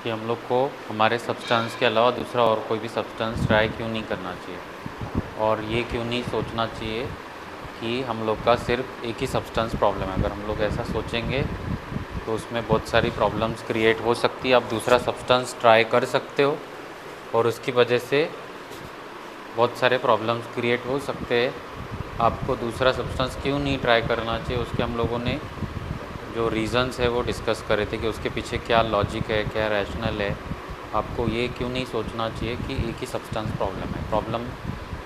कि हम लोग को हमारे सब्सटेंस के अलावा दूसरा और कोई भी सब्सटेंस ट्राई क्यों नहीं करना चाहिए, और ये क्यों नहीं सोचना चाहिए कि हम लोग का सिर्फ एक ही सब्सटेंस प्रॉब्लम है। अगर हम लोग ऐसा सोचेंगे तो उसमें बहुत सारी प्रॉब्लम्स क्रिएट हो सकती है। आप दूसरा सब्सटेंस ट्राई कर सकते हो और उसकी वजह से बहुत सारे प्रॉब्लम्स क्रिएट हो सकते हैं। आपको दूसरा सब्सटेंस क्यों नहीं ट्राई करना चाहिए, उसके हम लोगों ने जो रीज़न्स है वो डिस्कस करे थे कि उसके पीछे क्या लॉजिक है, क्या रैशनल है। आपको ये क्यों नहीं सोचना चाहिए कि एक ही सब्सटेंस प्रॉब्लम है। प्रॉब्लम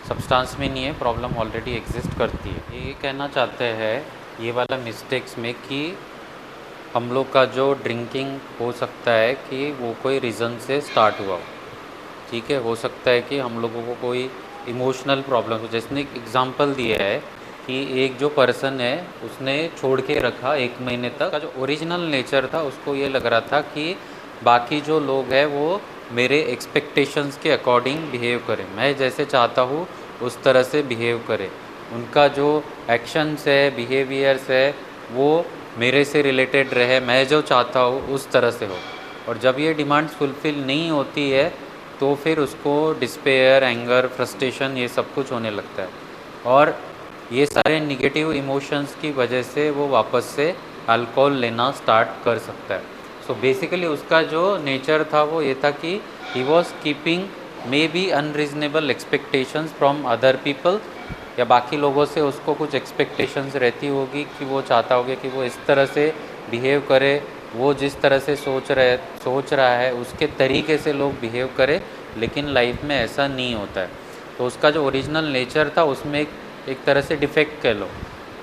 सब्सटेंस में नहीं है, प्रॉब्लम ऑलरेडी एग्जिस्ट करती है। ये कहना चाहते हैं ये वाला मिस्टेक्स में कि हम लोग का जो ड्रिंकिंग हो सकता है कि वो कोई रीज़न से स्टार्ट हुआ हो। ठीक है, हो सकता है कि हम लोगों को कोई इमोशनल प्रॉब्लम हो। जैसे एक एग्जांपल दिया है कि एक जो पर्सन है उसने छोड़ के रखा 1 महीने तक का जो ओरिजिनल नेचर था, उसको ये लग रहा था कि बाकी जो लोग हैं वो मेरे एक्सपेक्टेशंस के अकॉर्डिंग बिहेव करें, मैं जैसे चाहता हूँ उस तरह से बिहेव करें। उनका जो एक्शंस है, बिहेवियर्स है, वो मेरे से रिलेटेड रहे, मैं जो चाहता हूँ उस तरह से हो। और जब ये डिमांड्स फुलफ़िल नहीं होती है तो फिर उसको डिस्पेयर, एंगर, फ्रस्ट्रेशन ये सब कुछ होने लगता है। और ये सारे निगेटिव इमोशंस की वजह से वो वापस से अल्कोहल लेना स्टार्ट कर सकता है। सो बेसिकली उसका जो नेचर था वो ये था कि he was keeping may be unreasonable expectations from other people, या बाकी लोगों से उसको कुछ एक्सपेक्टेशंस रहती होगी कि वो चाहता होगा कि वो इस तरह से बिहेव करे, वो जिस तरह से सोच रहा है उसके तरीके से लोग बिहेव करें, लेकिन लाइफ में ऐसा नहीं होता है। तो उसका जो ओरिजिनल नेचर था उसमें एक तरह से डिफेक्ट कह लो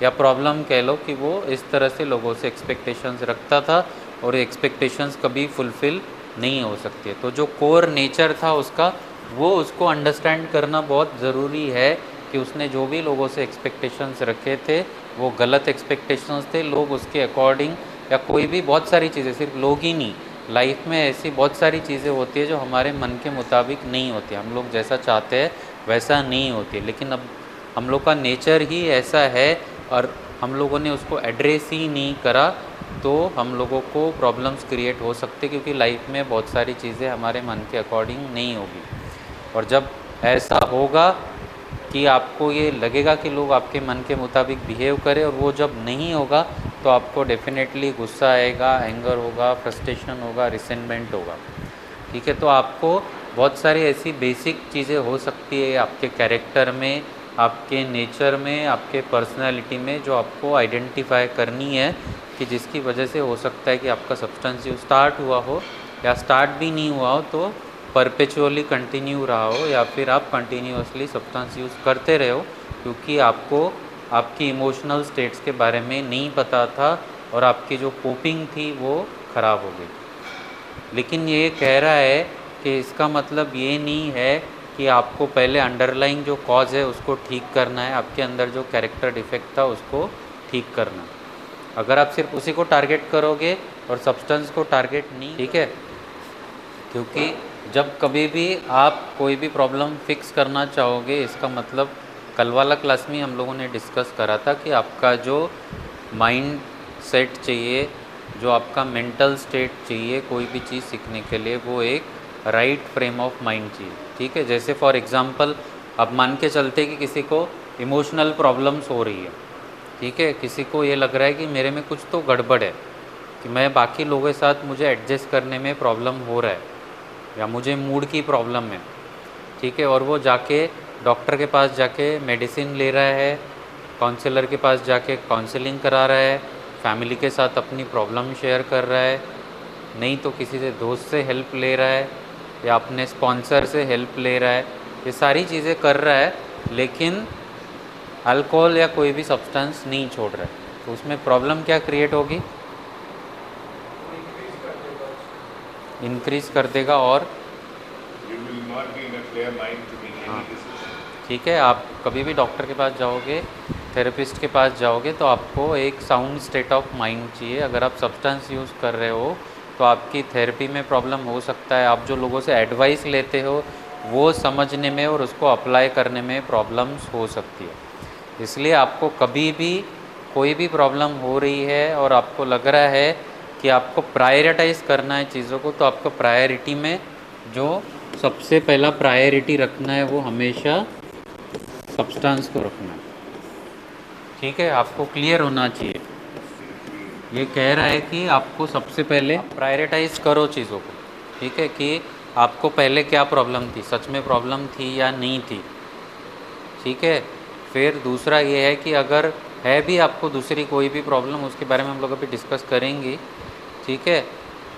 या प्रॉब्लम कह लो कि वो इस तरह से लोगों से एक्सपेक्टेशंस रखता था और एक्सपेक्टेशंस कभी फुलफ़िल नहीं हो सकती है। तो जो कोर नेचर था उसका, वो उसको अंडरस्टैंड करना बहुत ज़रूरी है कि उसने जो भी लोगों से एक्सपेक्टेशंस रखे थे वो गलत एक्सपेक्टेशंस थे। लोग उसके अकॉर्डिंग, या कोई भी बहुत सारी चीज़ें, सिर्फ लोग ही नहीं, लाइफ में ऐसी बहुत सारी चीज़ें होती है जो हमारे मन के मुताबिक नहीं होती, हम लोग जैसा चाहते हैं वैसा नहीं होती। लेकिन अब हम लोग का नेचर ही ऐसा है और हम लोगों ने उसको एड्रेस ही नहीं करा, तो हम लोगों को प्रॉब्लम्स क्रिएट हो सकते, क्योंकि लाइफ में बहुत सारी चीज़ें हमारे मन के अकॉर्डिंग नहीं होगी। और जब ऐसा होगा कि आपको ये लगेगा कि लोग आपके मन के मुताबिक बिहेव करें, और वो जब नहीं होगा तो आपको डेफिनेटली गुस्सा आएगा, एंगर होगा, फ्रस्ट्रेशन होगा, रिसेंटमेंट होगा। ठीक है, तो आपको बहुत सारी ऐसी बेसिक चीज़ें हो सकती है आपके कैरेक्टर में, आपके नेचर में, आपके पर्सनैलिटी में, जो आपको आइडेंटिफाई करनी है कि जिसकी वजह से हो सकता है कि आपका सब्सटेंस यूज स्टार्ट हुआ हो, या स्टार्ट भी नहीं हुआ हो तो परपेचुअली कंटिन्यू रहा हो, या फिर आप कंटिन्यूसली सब्सटेंस यूज़ करते रहे हो क्योंकि आपको आपकी इमोशनल स्टेट्स के बारे में नहीं पता था और आपकी जो कोपिंग थी वो ख़राब हो गई। लेकिन ये कह रहा है कि इसका मतलब ये नहीं है कि आपको पहले अंडरलाइंग जो कॉज है उसको ठीक करना है, आपके अंदर जो कैरेक्टर डिफेक्ट था उसको ठीक करना है। अगर आप सिर्फ उसी को टारगेट करोगे और सब्सटेंस को टारगेट नहीं, ठीक है, क्योंकि जब कभी भी आप कोई भी प्रॉब्लम फिक्स करना चाहोगे, इसका मतलब कल वाला क्लास में हम लोगों ने डिस्कस करा था कि आपका जो माइंड सेट चाहिए, जो आपका मेंटल स्टेट चाहिए कोई भी चीज़ सीखने के लिए, वो एक राइट फ्रेम ऑफ माइंड चाहिए। ठीक है, जैसे फॉर एग्ज़ाम्पल आप मान के चलते कि किसी को इमोशनल प्रॉब्लम्स हो रही है, ठीक है, किसी को ये लग रहा है कि मेरे में कुछ तो गड़बड़ है, कि मैं बाकी लोगों के साथ मुझे एडजस्ट करने में प्रॉब्लम हो रहा है, या मुझे मूड की प्रॉब्लम है। ठीक है, और वो जाके डॉक्टर के पास जाके मेडिसिन ले रहा है, काउंसलर के पास जाके काउंसलिंग करा रहा है, फैमिली के साथ अपनी प्रॉब्लम शेयर कर रहा है, नहीं तो किसी से दोस्त से हेल्प ले रहा है या अपने स्पॉन्सर से हेल्प ले रहा है, ये सारी चीज़ें कर रहा है, लेकिन अल्कोहल या कोई भी सब्सटेंस नहीं छोड़ रहा है। तो उसमें प्रॉब्लम क्या क्रिएट होगी? इंक्रीज कर देगा और हाँ, ठीक है, आप कभी भी डॉक्टर के पास जाओगे, थेरेपिस्ट के पास जाओगे, तो आपको एक साउंड स्टेट ऑफ माइंड चाहिए। अगर आप सब्सटेंस यूज़ कर रहे हो तो आपकी थेरेपी में प्रॉब्लम हो सकता है, आप जो लोगों से एडवाइस लेते हो वो समझने में और उसको अप्लाई करने में प्रॉब्लम्स हो सकती है। इसलिए आपको कभी भी कोई भी प्रॉब्लम हो रही है और आपको लग रहा है कि आपको प्रायोरिटाइज करना है चीज़ों को, तो आपको प्रायोरिटी में जो सबसे पहला प्रायोरिटी रखना है वो हमेशा सब्सटेंस को रखना है। ठीक है, आपको क्लियर होना चाहिए। ये कह रहा है कि आपको सबसे पहले प्रायोरिटाइज करो चीज़ों को। ठीक है, कि आपको पहले क्या प्रॉब्लम थी, सच में प्रॉब्लम थी या नहीं थी। ठीक है, फिर दूसरा ये है कि अगर है भी आपको दूसरी कोई भी प्रॉब्लम, उसके बारे में हम लोग अभी डिस्कस करेंगे। ठीक है,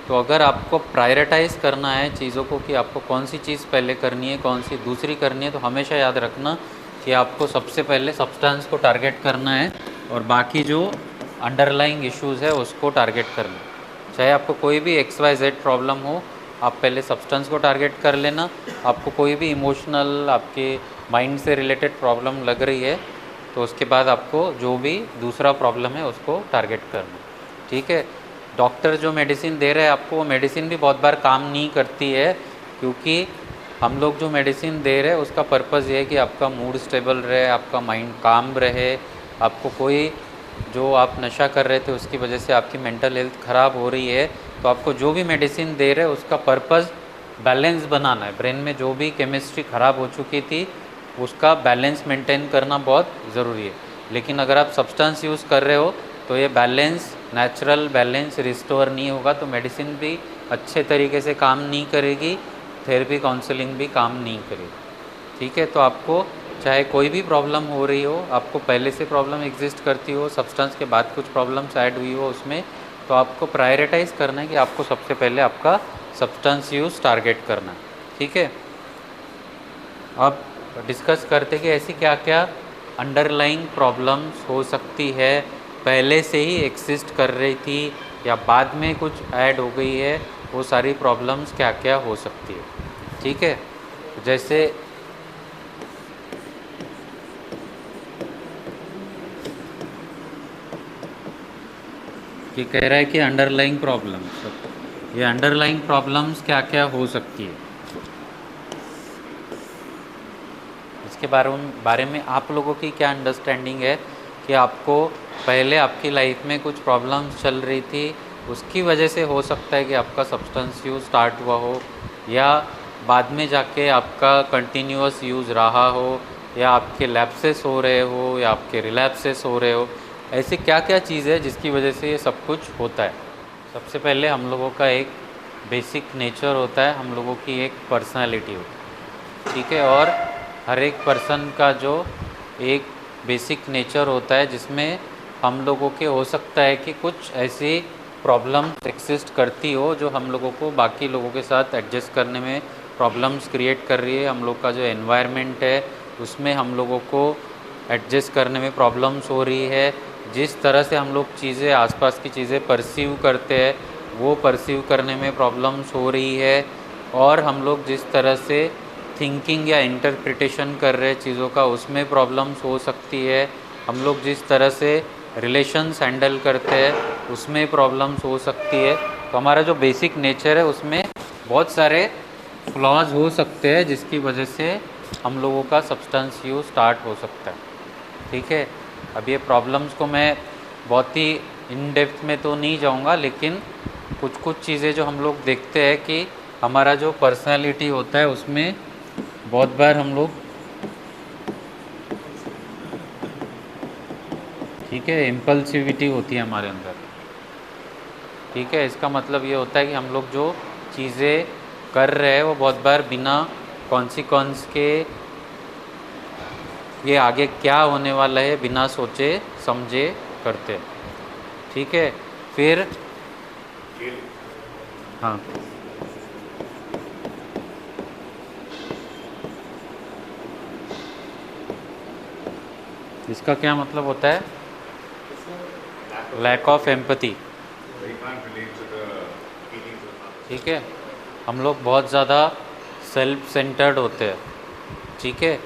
तो अगर आपको प्रायोरिटाइज़ करना है चीज़ों को कि आपको कौन सी चीज़ पहले करनी है, कौन सी दूसरी करनी है, तो हमेशा याद रखना कि आपको सबसे पहले सब्सटेंस को टारगेट करना है और बाकी जो अंडरलाइंग इश्यूज़ है उसको टारगेट करना है। चाहे आपको कोई भी XYZ प्रॉब्लम हो, आप पहले सब्सटेंस को टारगेट कर लेना। आपको कोई भी इमोशनल, आपके माइंड से रिलेटेड प्रॉब्लम लग रही है, तो उसके बाद आपको जो भी दूसरा प्रॉब्लम है उसको टारगेट करना। ठीक है, डॉक्टर जो मेडिसिन दे रहे हैं आपको, वो मेडिसिन भी बहुत बार काम नहीं करती है, क्योंकि हम लोग जो मेडिसिन दे रहे हैं उसका पर्पज़ ये है कि आपका मूड स्टेबल रहे, आपका माइंड काम रहे। आपको कोई, जो आप नशा कर रहे थे उसकी वजह से आपकी मेंटल हेल्थ ख़राब हो रही है, तो आपको जो भी मेडिसिन दे रहे हैं उसका पर्पज़ बैलेंस बनाना है। ब्रेन में जो भी केमिस्ट्री ख़राब हो चुकी थी उसका बैलेंस मेंटेन करना बहुत ज़रूरी है। लेकिन अगर आप सब्सटेंस यूज़ कर रहे हो तो ये बैलेंस, नेचुरल बैलेंस रिस्टोर नहीं होगा, तो मेडिसिन भी अच्छे तरीके से काम नहीं करेगी, थेरेपी काउंसलिंग भी काम नहीं करेगी। ठीक है, तो आपको चाहे कोई भी प्रॉब्लम हो रही हो, आपको पहले से प्रॉब्लम एग्जिस्ट करती हो, सब्सटेंस के बाद कुछ प्रॉब्लम्स ऐड हुई हो उसमें, तो आपको प्रायोरिटाइज़ करना है कि आपको सबसे पहले आपका सब्सटेंस यूज़ टारगेट करना है। ठीक है, अब डिस्कस करते कि ऐसी क्या क्या अंडरलाइंग प्रॉब्लम्स हो सकती है, पहले से ही एग्जिस्ट कर रही थी या बाद में कुछ ऐड हो गई है, वो सारी प्रॉब्लम्स क्या क्या हो सकती है। ठीक है, जैसे कि कह रहा है कि अंडरलाइंग प्रॉब्लम्स, ये अंडरलाइंग प्रॉब्लम्स क्या क्या हो सकती है, इसके बारे में आप लोगों की क्या अंडरस्टैंडिंग है कि आपको पहले आपकी लाइफ में कुछ प्रॉब्लम्स चल रही थी, उसकी वजह से हो सकता है कि आपका सब्सटेंस यूज़ स्टार्ट हुआ हो, या बाद में जाके आपका कंटिन्यूअस यूज़ रहा हो, या आपके लैप्सेस हो रहे हो, या आपके रिलैप्सेस हो रहे हो। ऐसी क्या क्या चीज़ है जिसकी वजह से ये सब कुछ होता है। सबसे पहले हम लोगों का एक बेसिक नेचर होता है, हम लोगों की एक पर्सनालिटी होती है। ठीक है, और हर एक पर्सन का जो एक बेसिक नेचर होता है जिसमें हम लोगों के हो सकता है कि कुछ ऐसी प्रॉब्लम्स एक्सिस्ट करती हो जो हम लोगों को बाकी लोगों के साथ एडजस्ट करने में प्रॉब्लम्स क्रिएट कर रही है। हम लोग का जो एनवायरनमेंट है उसमें हम लोगों को एडजस्ट करने में प्रॉब्लम्स हो रही है। जिस तरह से हम लोग चीज़ें, आसपास की चीज़ें परसीव करते हैं, वो परसीव करने में प्रॉब्लम्स हो रही है। और हम लोग जिस तरह से थिंकिंग या इंटरप्रिटेशन कर रहे चीज़ों का, उसमें प्रॉब्लम्स हो सकती है। हम लोग जिस तरह से रिलेशंस हैंडल करते हैं उसमें प्रॉब्लम्स हो सकती है। तो हमारा जो बेसिक नेचर है उसमें बहुत सारे फ्लॉज हो सकते हैं जिसकी वजह से हम लोगों का सब्सटेंस यूज़ स्टार्ट हो सकता है। ठीक है, अब ये प्रॉब्लम्स को मैं बहुत ही इन डेप्थ में तो नहीं जाऊंगा, लेकिन कुछ कुछ चीज़ें जो हम लोग देखते हैं कि हमारा जो पर्सनालिटी होता है उसमें बहुत बार हम लोग, ठीक है, इम्पल्सिविटी होती है हमारे अंदर। ठीक है, इसका मतलब ये होता है कि हम लोग जो चीज़ें कर रहे हैं वो बहुत बार बिना कॉन्सिक्वेंस के, ये आगे क्या होने वाला है बिना सोचे समझे करते हैं। ठीक है, फिर हाँ, इसका क्या मतलब होता है? Lack of empathy. ठीक है, हम लोग बहुत ज़्यादा सेल्फ सेंटर्ड होते हैं। ठीक है,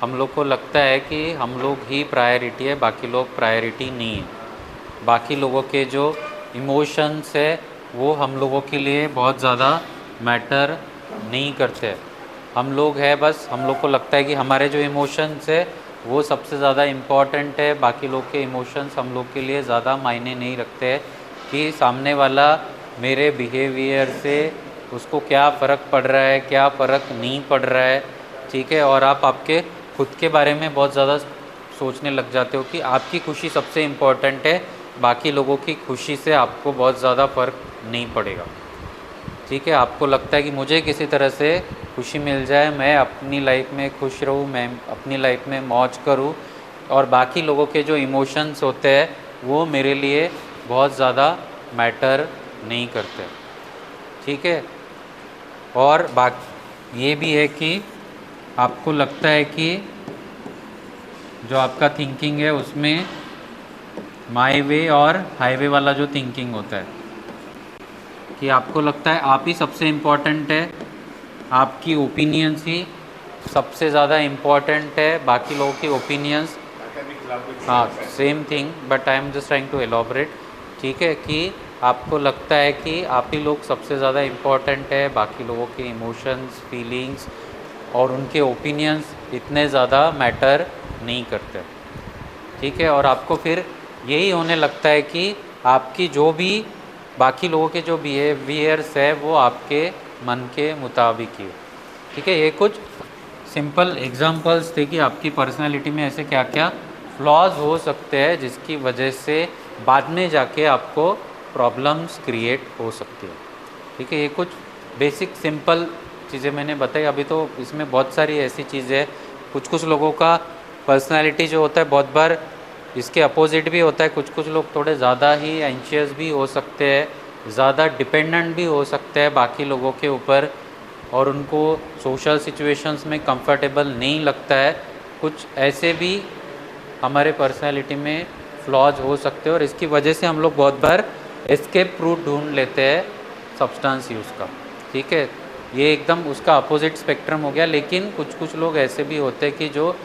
हम लोग को लगता है कि हम लोग ही प्रायोरिटी है, बाकी लोग प्रायोरिटी नहीं है। बाकी लोगों के जो इमोशंस है वो हम लोगों के लिए बहुत ज़्यादा मैटर नहीं करते। हम लोग है बस, हम लोग को लगता है कि हमारे जो इमोशंस है वो सबसे ज़्यादा इम्पॉर्टेंट है, बाकी लोग के इमोशंस हम लोग के लिए ज़्यादा मायने नहीं रखते हैं। कि सामने वाला मेरे बिहेवियर से उसको क्या फ़र्क पड़ रहा है, क्या फ़र्क नहीं पड़ रहा है, ठीक है। और आप आपके खुद के बारे में बहुत ज़्यादा सोचने लग जाते हो कि आपकी खुशी सबसे इम्पोर्टेंट है, बाकी लोगों की खुशी से आपको बहुत ज़्यादा फ़र्क नहीं पड़ेगा, ठीक है। आपको लगता है कि मुझे किसी तरह से खुशी मिल जाए, मैं अपनी लाइफ में खुश रहूँ, मैं अपनी लाइफ में मौज करूँ, और बाकी लोगों के जो इमोशंस होते हैं वो मेरे लिए बहुत ज़्यादा मैटर नहीं करते, ठीक है। और ये भी है कि आपको लगता है कि जो आपका थिंकिंग है उसमें माई वे और हाईवे वाला जो थिंकिंग होता है, कि आपको लगता है आप ही सबसे इम्पोर्टेंट है, आपकी ओपिनियंस ही सबसे ज़्यादा इम्पोर्टेंट है, बाकी लोगों की ओपिनियंस, हाँ same thing, but I am just trying to elaborate, ठीक है। कि आपको लगता है कि आप ही लोग सबसे ज़्यादा इम्पोर्टेंट है, बाकी लोगों के इमोशंस, फीलिंग्स और उनके ओपिनियंस इतने ज़्यादा मैटर नहीं करते, ठीक है। और आपको फिर यही होने लगता है कि आपकी जो भी बाकी लोगों के जो बिहेवियर्स है वो आपके मन के मुताबिक ही, ठीक है। ये कुछ सिंपल एग्जांपल्स थे कि आपकी पर्सनालिटी में ऐसे क्या क्या फ्लॉज हो सकते हैं जिसकी वजह से बाद में जाके आपको प्रॉब्लम्स क्रिएट हो सकती है, ठीक है। ये कुछ बेसिक सिंपल चीज़ें मैंने बताई। अभी तो इसमें बहुत सारी ऐसी चीज़ें, कुछ लोगों का पर्सनालिटी जो होता है बहुत बार इसके अपोजिट भी होता है। कुछ लोग थोड़े ज़्यादा ही एंशियस भी हो सकते हैं, ज़्यादा डिपेंडेंट भी हो सकते हैं बाकी लोगों के ऊपर, और उनको सोशल सिचुएशंस में कंफर्टेबल नहीं लगता है। कुछ ऐसे भी हमारे पर्सनालिटी में फ्लॉज हो सकते हैं, और इसकी वजह से हम लोग बहुत बार एस्केप रूट ढूंढ लेते हैं सब्सटेंस यूज़ का, ठीक है। ये एकदम उसका अपोजिट स्पेक्ट्रम हो गया। लेकिन कुछ लोग ऐसे भी होते हैं कि जो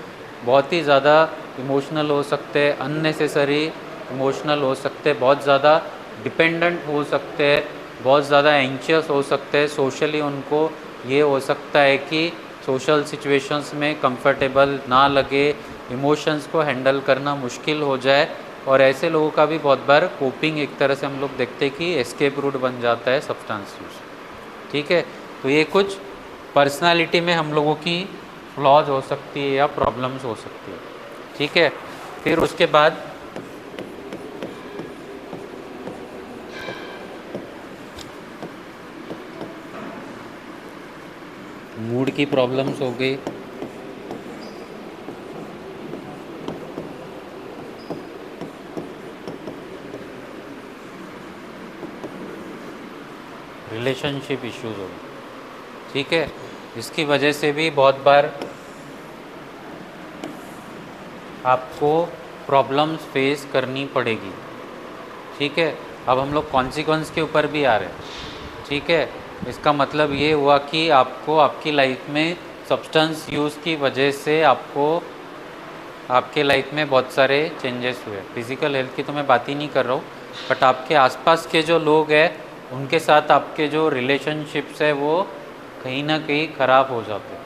बहुत ही ज़्यादा इमोशनल हो सकते हैं, अननेसेसरी इमोशनल हो सकते हैं, बहुत ज़्यादा डिपेंडेंट हो सकते हैं, बहुत ज़्यादा एंशियस हो सकते हैं। सोशली उनको ये हो सकता है कि सोशल सिचुएशंस में कंफर्टेबल ना लगे, इमोशंस को हैंडल करना मुश्किल हो जाए, और ऐसे लोगों का भी बहुत बार कोपिंग एक तरह से हम लोग देखते हैं कि एस्केप रूट बन जाता है सब्सटेंस यूज़, ठीक है। तो ये कुछ पर्सनालिटी में हम लोगों की फ्लॉज हो सकती है या प्रॉब्लम्स हो सकती है, ठीक है। फिर उसके बाद मूड की प्रॉब्लम्स हो गई, रिलेशनशिप इश्यूज हो गए, ठीक है। इसकी वजह से भी बहुत बार आपको प्रॉब्लम्स फेस करनी पड़ेगी, ठीक है। अब हम लोग कॉन्सिक्वेंस के ऊपर भी आ रहे हैं, ठीक है। इसका मतलब ये हुआ कि आपको आपकी लाइफ में सब्सटेंस यूज़ की वजह से आपको आपके लाइफ में बहुत सारे चेंजेस हुए। फिज़िकल हेल्थ की तो मैं बात ही नहीं कर रहा हूँ, बट आपके आसपास के जो लोग हैं उनके साथ आपके जो रिलेशनशिप्स है वो कहीं ना कहीं ख़राब हो जाते हैं,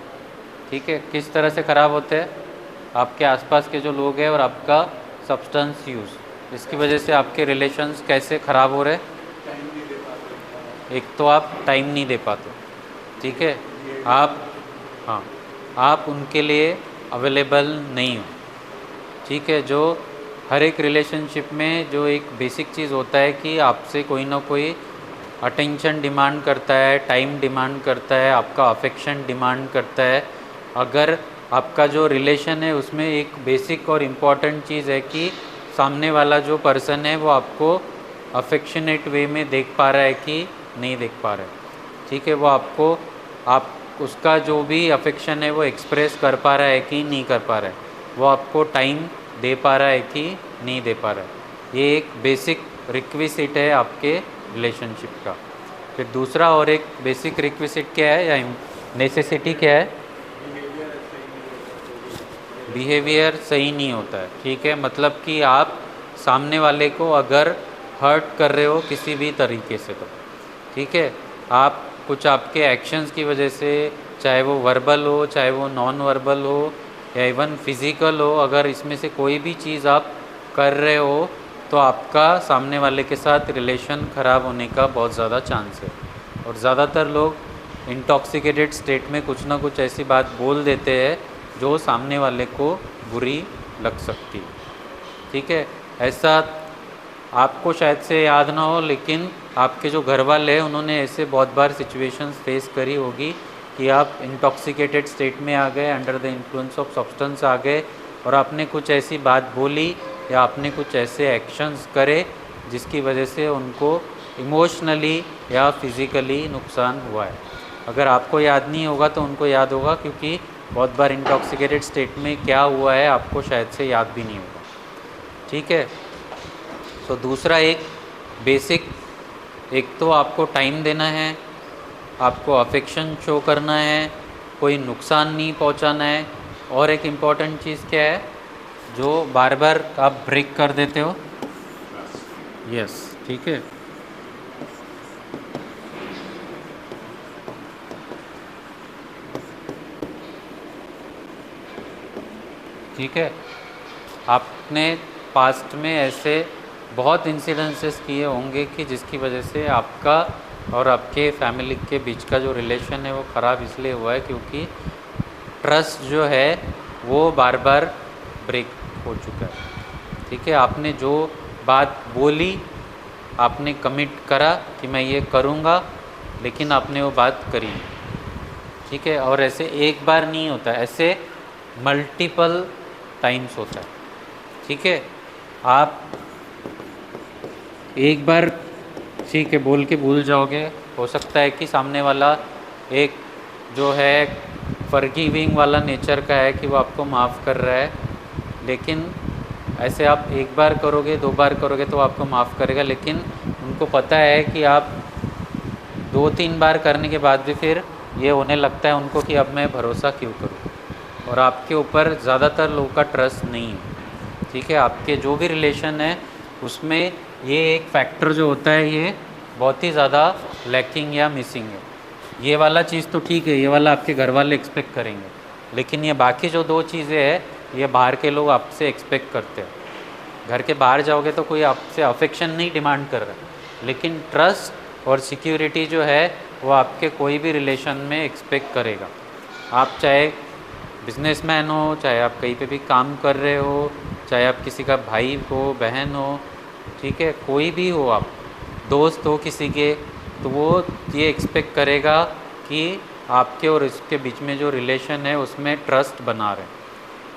ठीक है। किस तरह से ख़राब होते हैं? आपके आसपास के जो लोग हैं और आपका सब्सटेंस यूज़, इसकी वजह से आपके रिलेशंस कैसे ख़राब हो रहे हैं? एक तो आप टाइम नहीं दे पाते, ठीक है। हाँ, आप उनके लिए अवेलेबल नहीं हो, ठीक है। जो हर एक रिलेशनशिप में जो एक बेसिक चीज़ होता है कि आपसे कोई ना कोई अटेंशन डिमांड करता है, टाइम डिमांड करता है, आपका अफेक्शन डिमांड करता है। अगर आपका जो रिलेशन है उसमें एक बेसिक और इम्पॉर्टेंट चीज़ है कि सामने वाला जो पर्सन है वो आपको अफेक्शनेट वे में देख पा रहा है कि नहीं देख पा रहा है, ठीक है। वो आपको आप उसका जो भी अफेक्शन है वो एक्सप्रेस कर पा रहा है कि नहीं कर पा रहा है, वो आपको टाइम दे पा रहा है कि नहीं दे पा रहा है। ये एक बेसिक रिक्विजिट है आपके रिलेशनशिप का। फिर दूसरा और एक बेसिक रिक्विजिट क्या है या नेसेसिटी क्या है? बिहेवियर सही नहीं होता है, ठीक है। मतलब कि आप सामने वाले को अगर हर्ट कर रहे हो किसी भी तरीके से, तो ठीक है, आप कुछ आपके एक्शंस की वजह से, चाहे वो वर्बल हो, चाहे वो नॉन वर्बल हो, या इवन फिज़िकल हो, अगर इसमें से कोई भी चीज़ आप कर रहे हो तो तो आपका सामने वाले के साथ रिलेशन ख़राब होने का बहुत ज़्यादा चांस है। और ज़्यादातर लोग इंटॉक्सिकेटेड स्टेट में कुछ ना कुछ ऐसी बात बोल देते हैं जो सामने वाले को बुरी लग सकती है। ठीक है, ऐसा आपको शायद से याद ना हो, लेकिन आपके जो घर वाले हैं उन्होंने ऐसे बहुत बार सिचुएशंस फेस करी होगी कि आप इंटॉक्सिकेटेड स्टेट में आ गए, under the influence of substance आ गए और आपने कुछ ऐसी बात बोली या आपने कुछ ऐसे एक्शंस करे जिसकी वजह से उनको इमोशनली या फिज़िकली नुकसान हुआ है। अगर आपको याद नहीं होगा तो उनको याद होगा, क्योंकि बहुत बार इंटॉक्सिकेटेड स्टेट में क्या हुआ है आपको शायद से याद भी नहीं होगा। ठीक है, तो दूसरा एक बेसिक, एक तो आपको टाइम देना है, आपको अफेक्शन शो करना है, कोई नुकसान नहीं पहुंचाना है, और एक इम्पॉर्टेंट चीज़ क्या है जो बार बार आप ब्रेक कर देते हो? यस, ठीक है। ठीक है, आपने पास्ट में ऐसे बहुत इंसिडेंसेस किए होंगे कि जिसकी वजह से आपका और आपके फैमिली के बीच का जो रिलेशन है वो ख़राब इसलिए हुआ है क्योंकि ट्रस्ट जो है वो बार बार ब्रेक हो चुका है। ठीक है, आपने जो बात बोली, आपने कमिट करा कि मैं ये करूँगा, लेकिन आपने वो बात करी। ठीक है, और ऐसे एक बार नहीं होता, ऐसे मल्टीपल टाइम्स होता है। ठीक है, आप एक बार ठीक है बोल के भूल जाओगे, हो सकता है कि सामने वाला एक जो है फॉरगिविंग वाला नेचर का है कि वो आपको माफ़ कर रहा है, लेकिन ऐसे आप एक बार करोगे, दो बार करोगे तो आपको माफ़ करेगा, लेकिन उनको पता है कि आप दो तीन बार करने के बाद भी फिर ये होने लगता है उनको कि अब मैं भरोसा क्यों करूँ, और आपके ऊपर ज़्यादातर लोगों का ट्रस्ट नहीं है। ठीक है, आपके जो भी रिलेशन है उसमें ये एक फैक्टर जो होता है ये बहुत ही ज़्यादा लैकिंग या मिसिंग है। ये वाला चीज़ तो ठीक है, ये वाला आपके घर वाले एक्सपेक्ट करेंगे, लेकिन ये बाकी जो दो चीज़ें हैं ये बाहर के लोग आपसे एक्सपेक्ट करते हैं। घर के बाहर जाओगे तो कोई आपसे अफेक्शन नहीं डिमांड कर रहा, लेकिन ट्रस्ट और सिक्योरिटी जो है वो आपके कोई भी रिलेशन में एक्सपेक्ट करेगा। आप चाहे बिजनेसमैन हो, चाहे आप कहीं पे भी काम कर रहे हो, चाहे आप किसी का भाई हो, बहन हो, ठीक है, कोई भी हो, आप दोस्त हो किसी के, तो वो ये एक्सपेक्ट करेगा कि आपके और इसके बीच में जो रिलेशन है उसमें ट्रस्ट बना रहे,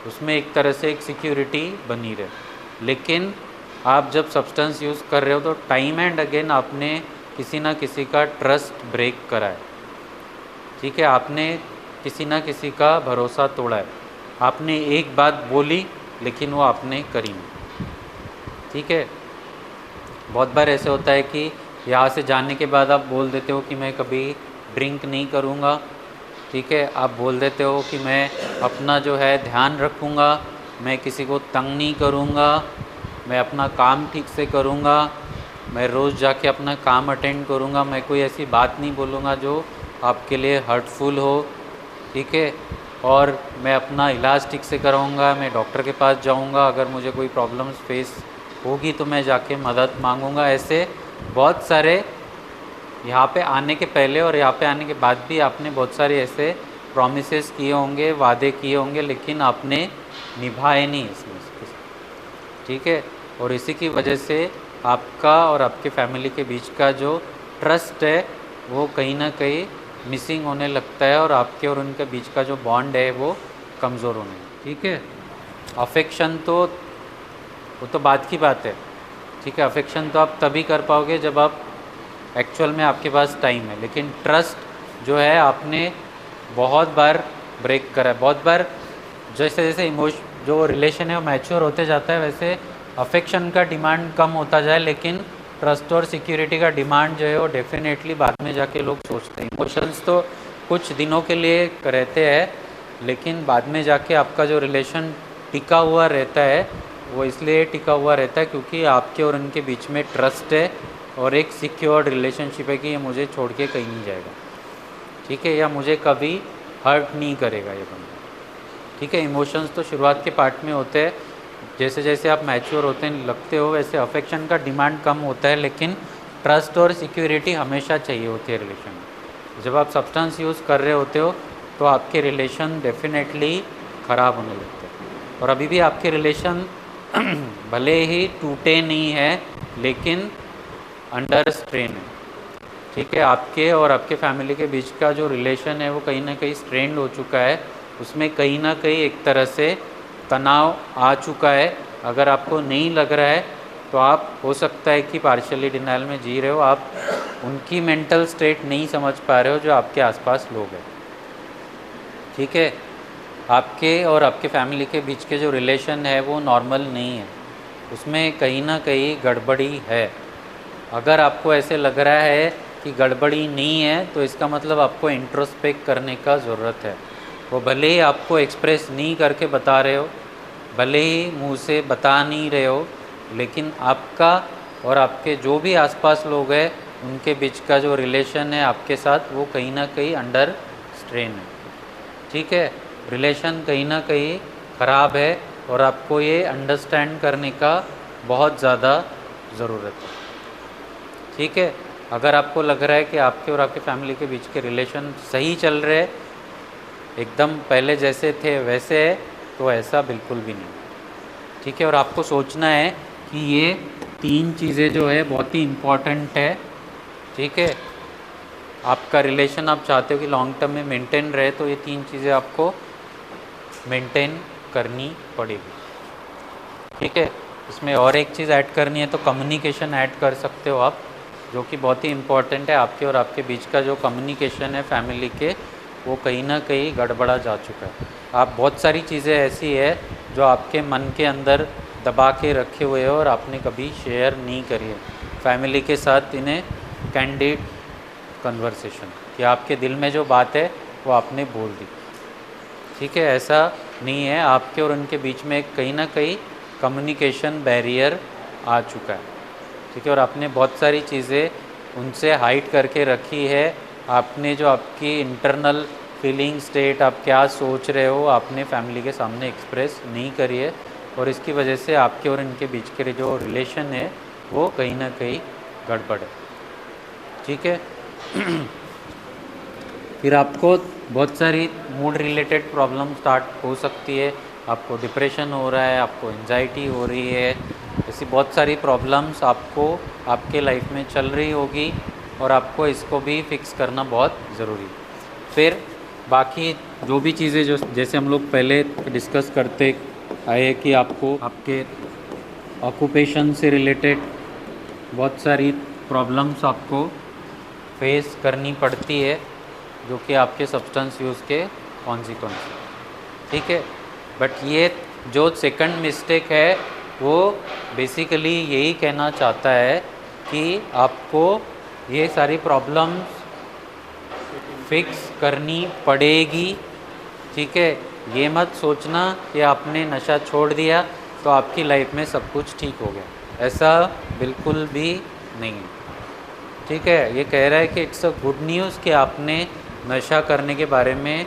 उसमें एक तरह से एक सिक्योरिटी बनी रहे। लेकिन आप जब सब्सटेंस यूज़ कर रहे हो तो टाइम एंड अगेन आपने किसी ना किसी का ट्रस्ट ब्रेक करा है। ठीक है, आपने किसी ना किसी का भरोसा तोड़ा है, आपने एक बात बोली लेकिन वो आपने करी नहीं। ठीक है, बहुत बार ऐसे होता है कि यहाँ से जाने के बाद आप बोल देते हो कि मैं कभी ड्रिंक नहीं करूँगा। ठीक है, आप बोल देते हो कि मैं अपना जो है ध्यान रखूँगा, मैं किसी को तंग नहीं करूँगा, मैं अपना काम ठीक से करूँगा, मैं रोज़ जाके अपना काम अटेंड करूँगा, मैं कोई ऐसी बात नहीं बोलूँगा जो आपके लिए हर्टफुल हो। ठीक है, और मैं अपना इलाज ठीक से कराऊँगा, मैं डॉक्टर के पास जाऊँगा, अगर मुझे कोई प्रॉब्लम्स फेस होगी तो मैं जाके मदद मांगूंगा। ऐसे बहुत सारे यहाँ पे आने के पहले और यहाँ पे आने के बाद भी आपने बहुत सारे ऐसे प्रॉमिसेस किए होंगे, वादे किए होंगे, लेकिन आपने निभाए नहीं इसमें। ठीक है, और इसी की वजह से आपका और आपके फैमिली के बीच का जो ट्रस्ट है वो कहीं ना कहीं मिसिंग होने लगता है और आपके और उनके बीच का जो बॉन्ड है वो कमज़ोर होने। ठीक है, अफेक्शन तो वो तो बात की बात है। ठीक है, अफेक्शन तो आप तभी कर पाओगे जब आप एक्चुअल में आपके पास टाइम है, लेकिन ट्रस्ट जो है आपने बहुत बार ब्रेक करा है। बहुत बार जैसे जैसे जो रिलेशन है वो मैच्योर होते जाता है वैसे अफेक्शन का डिमांड कम होता जाए, लेकिन ट्रस्ट और सिक्योरिटी का डिमांड जो है वो डेफिनेटली बाद में जाके लोग सोचते हैं। इमोशंस तो कुछ दिनों के लिए रहते हैं, लेकिन बाद में जाके आपका जो रिलेशन टिका हुआ रहता है वो इसलिए टिका हुआ रहता है क्योंकि आपके और उनके बीच में ट्रस्ट है और एक सिक्योर्ड रिलेशनशिप है कि ये मुझे छोड़ के कहीं नहीं जाएगा। ठीक है, या मुझे कभी हर्ट नहीं करेगा ये बंदा। ठीक है, इमोशंस तो शुरुआत के पार्ट में होते हैं, जैसे जैसे आप मैच्योर होते लगते हो वैसे अफेक्शन का डिमांड कम होता है, लेकिन ट्रस्ट और सिक्योरिटी हमेशा चाहिए होती है रिलेशन में। जब आप सब्सटेंस यूज़ कर रहे होते हो तो आपके रिलेशन डेफिनेटली ख़राब होने लगते हैं। और अभी भी आपके रिलेशन भले ही टूटे नहीं है लेकिन अंडर स्ट्रेन है, ठीक है। आपके और आपके फैमिली के बीच का जो रिलेशन है वो कहीं ना कहीं स्ट्रेंड हो चुका है, उसमें कहीं ना कहीं एक तरह से तनाव आ चुका है। अगर आपको नहीं लग रहा है तो आप हो सकता है कि पार्शियली डिनाइल में जी रहे हो, आप उनकी मेंटल स्टेट नहीं समझ पा रहे हो जो आपके आसपास लोग हैं, ठीक है। आपके और आपके फैमिली के बीच के जो रिलेशन है वो नॉर्मल नहीं है, उसमें कहीं ना कहीं गड़बड़ी है। अगर आपको ऐसे लग रहा है कि गड़बड़ी नहीं है तो इसका मतलब आपको इंट्रोस्पेक्ट करने का ज़रूरत है। वो भले ही आपको एक्सप्रेस नहीं करके बता रहे हो, भले ही मुंह से बता नहीं रहे हो, लेकिन आपका और आपके जो भी आसपास लोग हैं उनके बीच का जो रिलेशन है आपके साथ वो कहीं ना कहीं अंडर स्ट्रेन है, ठीक है। रिलेशन कहीं ना कहीं ख़राब है और आपको ये अंडरस्टैंड करने का बहुत ज़्यादा ज़रूरत है, ठीक है। अगर आपको लग रहा है कि आपके और आपके फैमिली के बीच के रिलेशन सही चल रहे हैं, एकदम पहले जैसे थे वैसे है, तो ऐसा बिल्कुल भी नहीं, ठीक है। और आपको सोचना है कि ये 3 चीज़ें जो है बहुत ही इम्पॉर्टेंट है, ठीक है। आपका रिलेशन आप चाहते हो कि लॉन्ग टर्म में मेंटेन रहे तो ये 3 चीज़ें आपको मेंटेन करनी पड़ेगी, ठीक है। इसमें और एक चीज़ ऐड करनी है तो कम्युनिकेशन ऐड कर सकते हो आप, जो कि बहुत ही इम्पॉर्टेंट है। आपके और आपके बीच का जो कम्युनिकेशन है फैमिली के, वो कहीं ना कहीं गड़बड़ा जा चुका है। आप बहुत सारी चीज़ें ऐसी है जो आपके मन के अंदर दबा के रखे हुए हो और आपने कभी शेयर नहीं करी है फैमिली के साथ इन्हें कैंडिड कन्वर्सेशन, कि आपके दिल में जो बात है वो आपने बोल दी, ठीक है। ऐसा नहीं है, आपके और उनके बीच में कहीं ना कहीं कम्युनिकेशन बैरियर आ चुका है, ठीक है। और आपने बहुत सारी चीज़ें उनसे हाइड करके रखी है। आपने जो आपकी इंटरनल फीलिंग स्टेट, आप क्या सोच रहे हो, आपने फैमिली के सामने एक्सप्रेस नहीं करी है, और इसकी वजह से आपके और इनके बीच के जो रिलेशन है वो कहीं ना कहीं गड़बड़ है, ठीक है। फिर आपको बहुत सारी मूड रिलेटेड प्रॉब्लम स्टार्ट हो सकती है। आपको डिप्रेशन हो रहा है, आपको एंजाइटी हो रही है, ऐसी बहुत सारी प्रॉब्लम्स आपको आपके लाइफ में चल रही होगी और आपको इसको भी फिक्स करना बहुत ज़रूरी है। फिर बाकी जो भी चीज़ें जो जैसे हम लोग पहले डिस्कस करते आए कि आपको आपके ऑक्यूपेशन से रिलेटेड बहुत सारी प्रॉब्लम्स आपको फेस करनी पड़ती है, जो कि आपके सब्सटेंस यूज़ के कॉन्सिक्वेंस, ठीक है। बट ये जो सेकंड मिस्टेक है वो बेसिकली यही कहना चाहता है कि आपको ये सारी प्रॉब्लम्स फिक्स करनी पड़ेगी, ठीक है। ये मत सोचना कि आपने नशा छोड़ दिया तो आपकी लाइफ में सब कुछ ठीक हो गया, ऐसा बिल्कुल भी नहीं है, ठीक है। ये कह रहा है कि इट्स अ गुड न्यूज़ कि आपने नशा करने के बारे में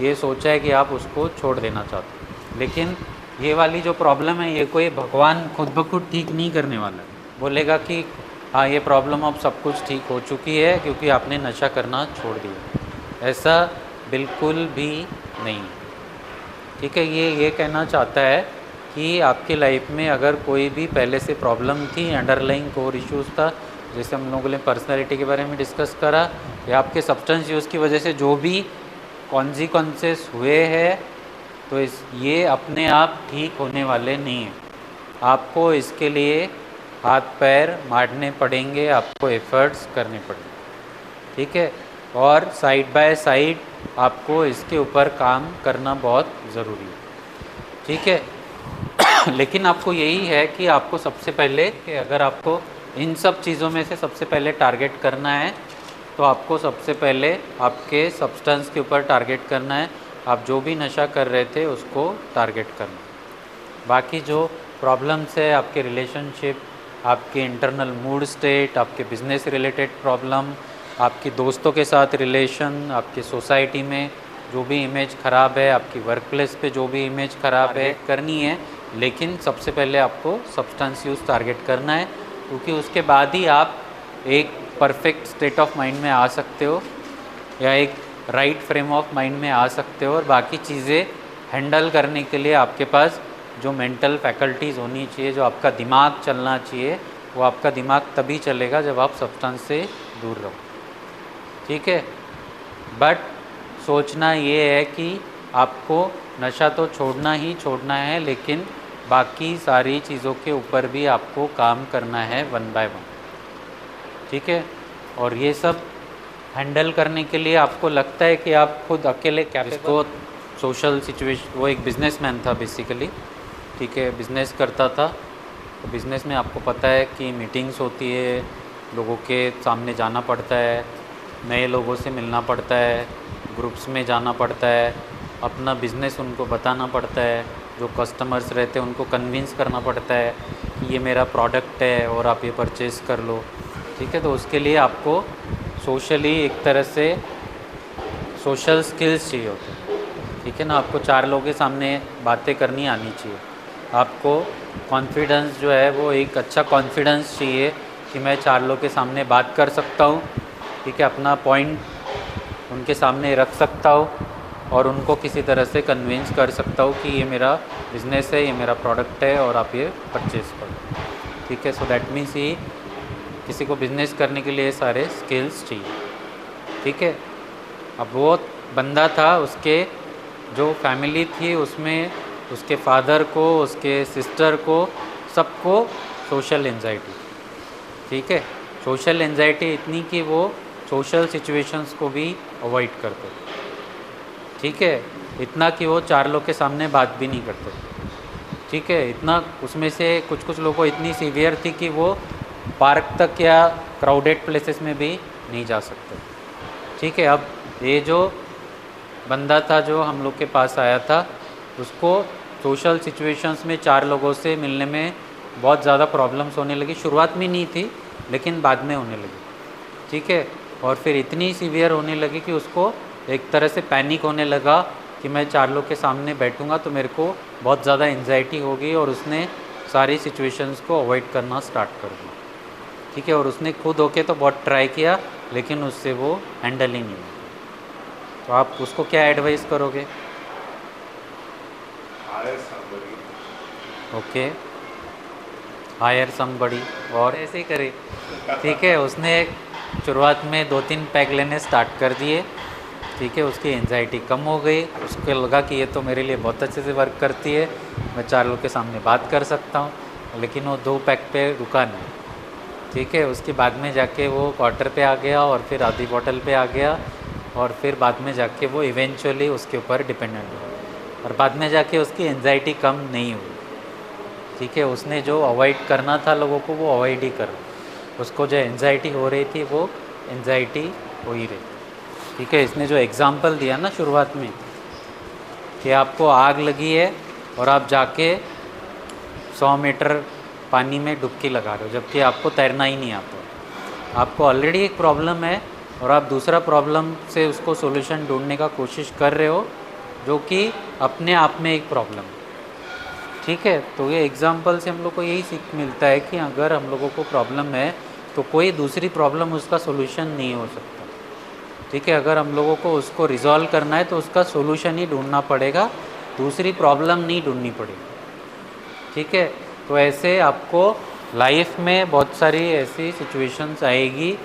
ये सोचा है कि आप उसको छोड़ देना चाहते हो, लेकिन ये वाली जो प्रॉब्लम है ये कोई भगवान खुद ब खुद ठीक नहीं करने वाला है, बोलेगा कि हाँ ये प्रॉब्लम अब सब कुछ ठीक हो चुकी है क्योंकि आपने नशा करना छोड़ दिया, ऐसा बिल्कुल भी नहीं, ठीक है। ये कहना चाहता है कि आपकी लाइफ में अगर कोई भी पहले से प्रॉब्लम थी, अंडरलाइंग कोर इश्यूज़ था, जैसे हम लोगों ने पर्सनैलिटी के बारे में डिस्कस करा, या आपके सब्सटेंस यूज़ की वजह से जो भी कॉन्सिक्वेंसेस हुए हैं, तो ये अपने आप ठीक होने वाले नहीं हैं। आपको इसके लिए हाथ पैर मारने पड़ेंगे, आपको एफर्ट्स करने पड़ेंगे, ठीक है। और साइड बाय साइड आपको इसके ऊपर काम करना बहुत ज़रूरी है, ठीक है। लेकिन आपको यही है कि आपको सबसे पहले कि अगर आपको इन सब चीज़ों में से सबसे पहले टारगेट करना है तो आपको सबसे पहले आपके सब्सटेंस के ऊपर टारगेट करना है। आप जो भी नशा कर रहे थे उसको टारगेट करना। बाकी जो प्रॉब्लम्स है आपके रिलेशनशिप, आपके इंटरनल मूड स्टेट, आपके बिजनेस रिलेटेड प्रॉब्लम, आपकी दोस्तों के साथ रिलेशन, आपकी सोसाइटी में जो भी इमेज ख़राब है, आपकी वर्क प्लेस पे जो भी इमेज ख़राब है करनी है, लेकिन सबसे पहले आपको सब्सटेंस यूज़ टारगेट करना है, क्योंकि उसके बाद ही आप एक परफेक्ट स्टेट ऑफ माइंड में आ सकते हो या एक राइट फ्रेम ऑफ माइंड में आ सकते हो, और बाकी चीज़ें हैंडल करने के लिए आपके पास जो मेंटल फैकल्टीज़ होनी चाहिए, जो आपका दिमाग चलना चाहिए, वो आपका दिमाग तभी चलेगा जब आप सब्सटेंस से दूर रहो। ठीक है, बट सोचना ये है कि आपको नशा तो छोड़ना ही छोड़ना है, लेकिन बाकी सारी चीज़ों के ऊपर भी आपको काम करना है वन बाय वन। ठीक है, और ये सब हैंडल करने के लिए आपको लगता है कि आप खुद अकेले कैपेबल। सोशल सिचुएशन, वो एक बिजनेसमैन था बेसिकली। ठीक है, बिज़नेस करता था, तो बिज़नेस में आपको पता है कि मीटिंग्स होती है, लोगों के सामने जाना पड़ता है, नए लोगों से मिलना पड़ता है, ग्रुप्स में जाना पड़ता है, अपना बिज़नेस उनको बताना पड़ता है, जो कस्टमर्स रहते हैं उनको कन्विंस करना पड़ता है कि ये मेरा प्रोडक्ट है और आप ये परचेज़ कर लो। ठीक है, तो उसके लिए आपको सोशली एक तरह से सोशल स्किल्स चाहिए होते हैं। ठीक है ना, आपको 4 लोगों के सामने बातें करनी आनी चाहिए, आपको कॉन्फिडेंस जो है वो एक अच्छा कॉन्फिडेंस चाहिए कि मैं 4 लोगों के सामने बात कर सकता हूँ। ठीक है, अपना पॉइंट उनके सामने रख सकता हूँ और उनको किसी तरह से कन्विंस कर सकता हूँ कि ये मेरा बिज़नेस है, ये मेरा प्रोडक्ट है और आप ये परचेज़ करो। ठीक है, सो दैट मीन्स ही किसी को बिज़नेस करने के लिए सारे स्किल्स चाहिए। ठीक है, अब वो बंदा था, उसके जो फैमिली थी उसमें उसके फादर को, उसके सिस्टर को, सबको सोशल एंजाइटी। ठीक है, सोशल एंजाइटी इतनी कि वो सोशल सिचुएशंस को भी अवॉइड करते। ठीक है, इतना कि वो 4 लोग के सामने बात भी नहीं करते। ठीक है, इतना उसमें से कुछ लोगों को इतनी सीवियर थी कि वो पार्क तक या क्राउडेड प्लेसेस में भी नहीं जा सकते। ठीक है, अब ये जो बंदा था जो हम लोग के पास आया था, उसको सोशल सिचुएशंस में 4 लोगों से मिलने में बहुत ज़्यादा प्रॉब्लम्स होने लगी। शुरुआत में नहीं थी, लेकिन बाद में होने लगी। ठीक है, और फिर इतनी सीवियर होने लगी कि उसको एक तरह से पैनिक होने लगा कि मैं 4 लोग के सामने बैठूंगा तो मेरे को बहुत ज़्यादा एंजाइटी होगी, और उसने सारी सिचुएशंस को अवॉइड करना स्टार्ट कर दिया। ठीक है, और उसने खुद होके तो बहुत ट्राई किया, लेकिन उससे वो हैंडल ही नहीं हुआ। तो आप उसको क्या एडवाइस करोगे? ओके, हायर समबडी, और ऐसे ही करे। ठीक है, उसने शुरुआत में 2-3 पैक लेने स्टार्ट कर दिए। ठीक है, उसकी एंजाइटी कम हो गई, उसको लगा कि ये तो मेरे लिए बहुत अच्छे से वर्क करती है, मैं 4 लोग के सामने बात कर सकता हूँ, लेकिन वो 2 पैक पे रुका नहीं। ठीक है, उसके बाद में जाके वो क्वार्टर पे आ गया, और फिर आधी बॉटल पे आ गया, और फिर बाद में जाके वो इवेंचुअली उसके ऊपर डिपेंडेंट हुआ, और बाद में जाके उसकी एंजाइटी कम नहीं हुई। ठीक है, उसने जो अवॉइड करना था लोगों को वो अवॉइड ही कर, उसको जो एंजाइटी हो रही थी वो एंजाइटी हो ही रही। ठीक है, इसने जो एग्ज़ाम्पल दिया ना शुरुआत में कि आपको आग लगी है और आप जाके 100 मीटर पानी में डुबकी लगा रहे हो, जबकि आपको तैरना ही नहीं आता। आपको ऑलरेडी एक प्रॉब्लम है और आप दूसरा प्रॉब्लम से उसको सॉल्यूशन ढूंढने का कोशिश कर रहे हो, जो कि अपने आप में एक प्रॉब्लम है। ठीक है, तो ये एग्ज़ाम्पल से हम लोग को यही सीख मिलता है कि अगर हम लोगों को प्रॉब्लम है तो कोई दूसरी प्रॉब्लम उसका सोल्यूशन नहीं हो सकता। ठीक है, अगर हम लोगों को उसको रिजॉल्व करना है तो उसका सोल्यूशन ही ढूंढना पड़ेगा, दूसरी प्रॉब्लम नहीं ढूंढनी पड़ेगी। ठीक है, तो ऐसे आपको लाइफ में बहुत सारी ऐसी सिचुएशंस आएगी,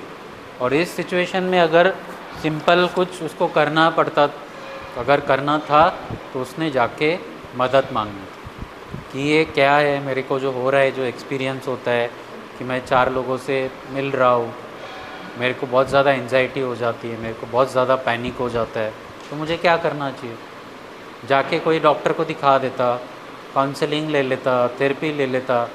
और इस सिचुएशन में अगर सिंपल कुछ उसको करना पड़ता, अगर करना था तो उसने जाके मदद मांगनी कि ये क्या है मेरे को जो हो रहा है, जो एक्सपीरियंस होता है कि मैं 4 लोगों से मिल रहा हूँ, मेरे को बहुत ज़्यादा एंजाइटी हो जाती है, मेरे को बहुत ज़्यादा पैनिक हो जाता है, तो मुझे क्या करना चाहिए? जाके कोई डॉक्टर को दिखा देता, काउंसलिंग ले लेता, थेरेपी ले लेता,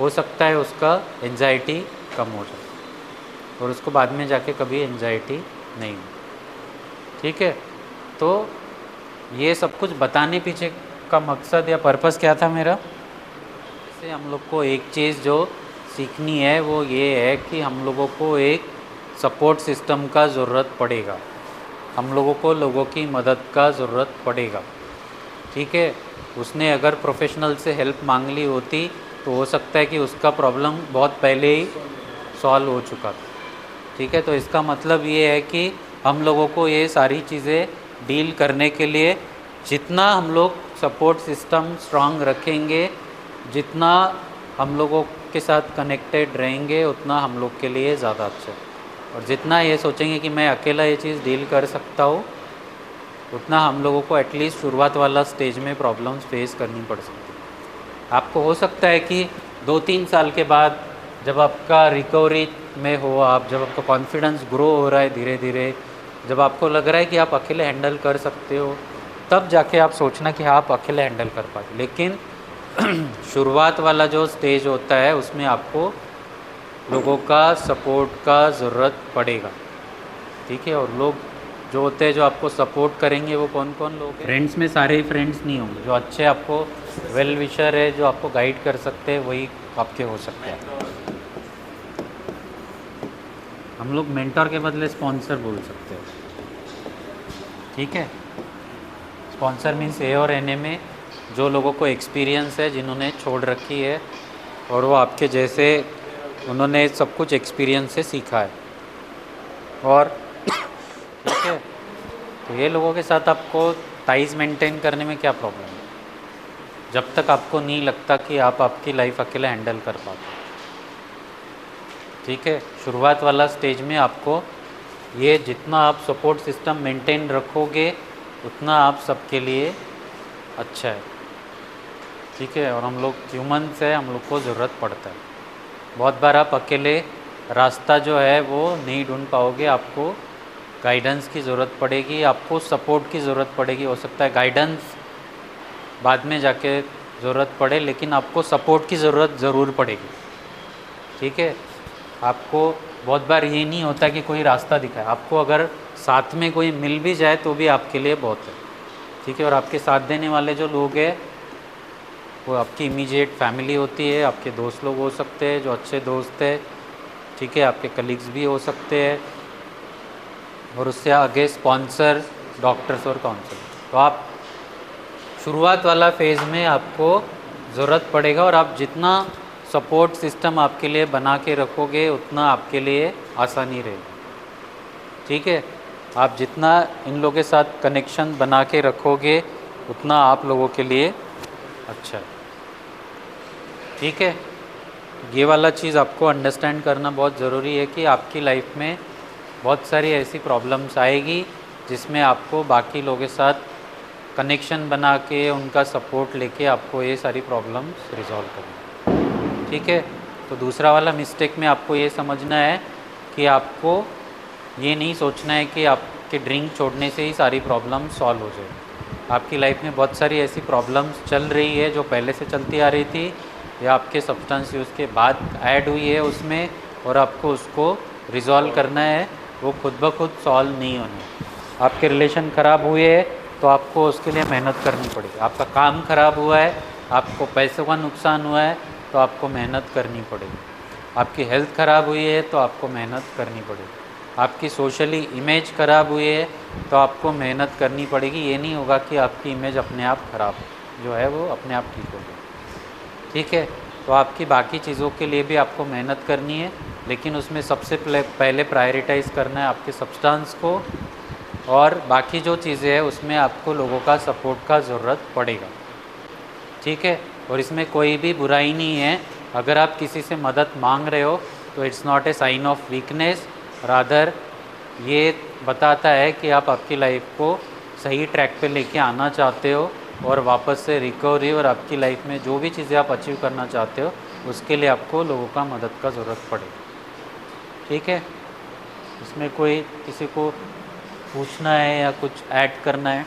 हो सकता है उसका एंजाइटी कम हो जाए और उसको बाद में जाके कभी एंजाइटी नहीं हो। ठीक है, तो ये सब कुछ बताने पीछे का मकसद या पर्पस क्या था मेरा? इससे हम लोग को एक चीज़ जो सीखनी है वो ये है कि हम लोगों को एक सपोर्ट सिस्टम का ज़रूरत पड़ेगा, हम लोगों को लोगों की मदद का ज़रूरत पड़ेगा। ठीक है, उसने अगर प्रोफेशनल से हेल्प मांग ली होती तो हो सकता है कि उसका प्रॉब्लम बहुत पहले ही सॉल्व हो चुका था। ठीक है, तो इसका मतलब ये है कि हम लोगों को ये सारी चीज़ें डील करने के लिए जितना हम लोग सपोर्ट सिस्टम स्ट्रांग रखेंगे, जितना हम लोगों के साथ कनेक्टेड रहेंगे, उतना हम लोग के लिए ज़्यादा अच्छा है। और जितना ये सोचेंगे कि मैं अकेला ये चीज़ डील कर सकता हूँ, उतना हम लोगों को एटलीस्ट शुरुआत वाला स्टेज में प्रॉब्लम्स फेस करनी पड़ सकती है। आपको हो सकता है कि 2-3 साल के बाद जब आपका रिकवरी में हो, आप जब आपका कॉन्फिडेंस ग्रो हो रहा है धीरे धीरे, जब आपको लग रहा है कि आप अकेले हैंडल कर सकते हो, तब जाके आप सोचना कि हाँ आप अकेले हैंडल कर पाते। लेकिन शुरुआत वाला जो स्टेज होता है उसमें आपको लोगों का सपोर्ट का ज़रूरत पड़ेगा। ठीक है, और लोग जो होते हैं जो आपको सपोर्ट करेंगे वो कौन कौन लोग हैं? फ्रेंड्स में सारे ही फ्रेंड्स नहीं होंगे। जो अच्छे आपको वेल विशर है, जो आपको गाइड कर सकते हैं, वही आपके हो सकते हैं। हम लोग मेंटर के बदले स्पॉन्सर बोल सकते हैं। ठीक है, स्पॉन्सर मीन्स ए और एन ए में जो लोगों को एक्सपीरियंस है, जिन्होंने छोड़ रखी है और वो आपके जैसे उन्होंने सब कुछ एक्सपीरियंस से सीखा है। और ठीक है, तो ये लोगों के साथ आपको टाइज मेंटेन करने में क्या प्रॉब्लम है, जब तक आपको नहीं लगता कि आप आपकी लाइफ अकेले हैंडल कर पाते। ठीक है, शुरुआत वाला स्टेज में आपको ये जितना आप सपोर्ट सिस्टम मेंटेन रखोगे उतना आप सबके लिए अच्छा है। ठीक है, और हम लोग ह्यूमंस है, हम लोग को ज़रूरत पड़ता है। बहुत बार आप अकेले रास्ता जो है वो नहीं ढूंढ पाओगे, आपको गाइडेंस की ज़रूरत पड़ेगी, आपको सपोर्ट की ज़रूरत पड़ेगी। हो सकता है गाइडेंस बाद में जाके ज़रूरत पड़े, लेकिन आपको सपोर्ट की ज़रूरत ज़रूर पड़ेगी। ठीक है, आपको बहुत बार ये नहीं होता कि कोई रास्ता दिखाए, आपको अगर साथ में कोई मिल भी जाए तो भी आपके लिए बहुत है। ठीक है, और आपके साथ देने वाले जो लोग हैं वो आपकी इमीडिएट फैमिली होती है, आपके दोस्त लोग हो सकते हैं जो अच्छे दोस्त हैं। ठीक है, आपके कलीग्स भी हो सकते हैं, और उससे आगे स्पॉन्सर, डॉक्टर्स और काउंसलर। तो आप शुरुआत वाला फेज़ में आपको ज़रूरत पड़ेगा, और आप जितना सपोर्ट सिस्टम आपके लिए बना के रखोगे उतना आपके लिए आसानी रहेगी। ठीक है, आप जितना इन लोगों के साथ कनेक्शन बना के रखोगे उतना आप लोगों के लिए अच्छा है। ठीक है, ये वाला चीज़ आपको अंडरस्टैंड करना बहुत ज़रूरी है कि आपकी लाइफ में बहुत सारी ऐसी प्रॉब्लम्स आएगी जिसमें आपको बाकी लोगों के साथ कनेक्शन बना के उनका सपोर्ट लेके आपको ये सारी प्रॉब्लम्स रिजॉल्व करनी। ठीक है, तो दूसरा वाला मिस्टेक में आपको ये समझना है कि आपको ये नहीं सोचना है कि आपके ड्रिंक छोड़ने से ही सारी प्रॉब्लम सॉल्व हो जाए। आपकी लाइफ में बहुत सारी ऐसी प्रॉब्लम्स चल रही है जो पहले से चलती आ रही थी या आपके सब्सटेंस यूज़ के बाद ऐड हुई है उसमें, और आपको उसको रिज़ॉल्व करना है। वो खुद ब खुद सॉल्व नहीं होने। आपके रिलेशन ख़राब हुए हैं तो आपको उसके लिए मेहनत करनी पड़ेगी। आपका काम ख़राब हुआ है, आपको पैसों का नुकसान हुआ है तो आपको मेहनत करनी पड़ेगी। आपकी हेल्थ ख़राब हुई है तो आपको मेहनत करनी पड़ेगी। आपकी सोशली इमेज ख़राब हुई है तो आपको मेहनत करनी पड़ेगी। ये नहीं होगा कि आपकी इमेज अपने आप ख़राब जो है वो अपने आप ठीक होगी। ठीक है, तो आपकी बाकी चीज़ों के लिए भी आपको मेहनत करनी है, लेकिन उसमें सबसे पहले प्रायोरिटाइज़ करना है आपके सब्सटेंस को, और बाकी जो चीज़ें हैं उसमें आपको लोगों का सपोर्ट का ज़रूरत पड़ेगा। ठीक है, और इसमें कोई भी बुराई नहीं है। अगर आप किसी से मदद मांग रहे हो तो it's not a sign of weakness, rather ये बताता है कि आप आपकी लाइफ को सही ट्रैक पे लेके आना चाहते हो, और वापस से रिकवरी और आपकी लाइफ में जो भी चीज़ें आप अचीव करना चाहते हो उसके लिए आपको लोगों का मदद का ज़रूरत पड़ेगी। ठीक है, इसमें कोई किसी को पूछना है या कुछ ऐड करना है?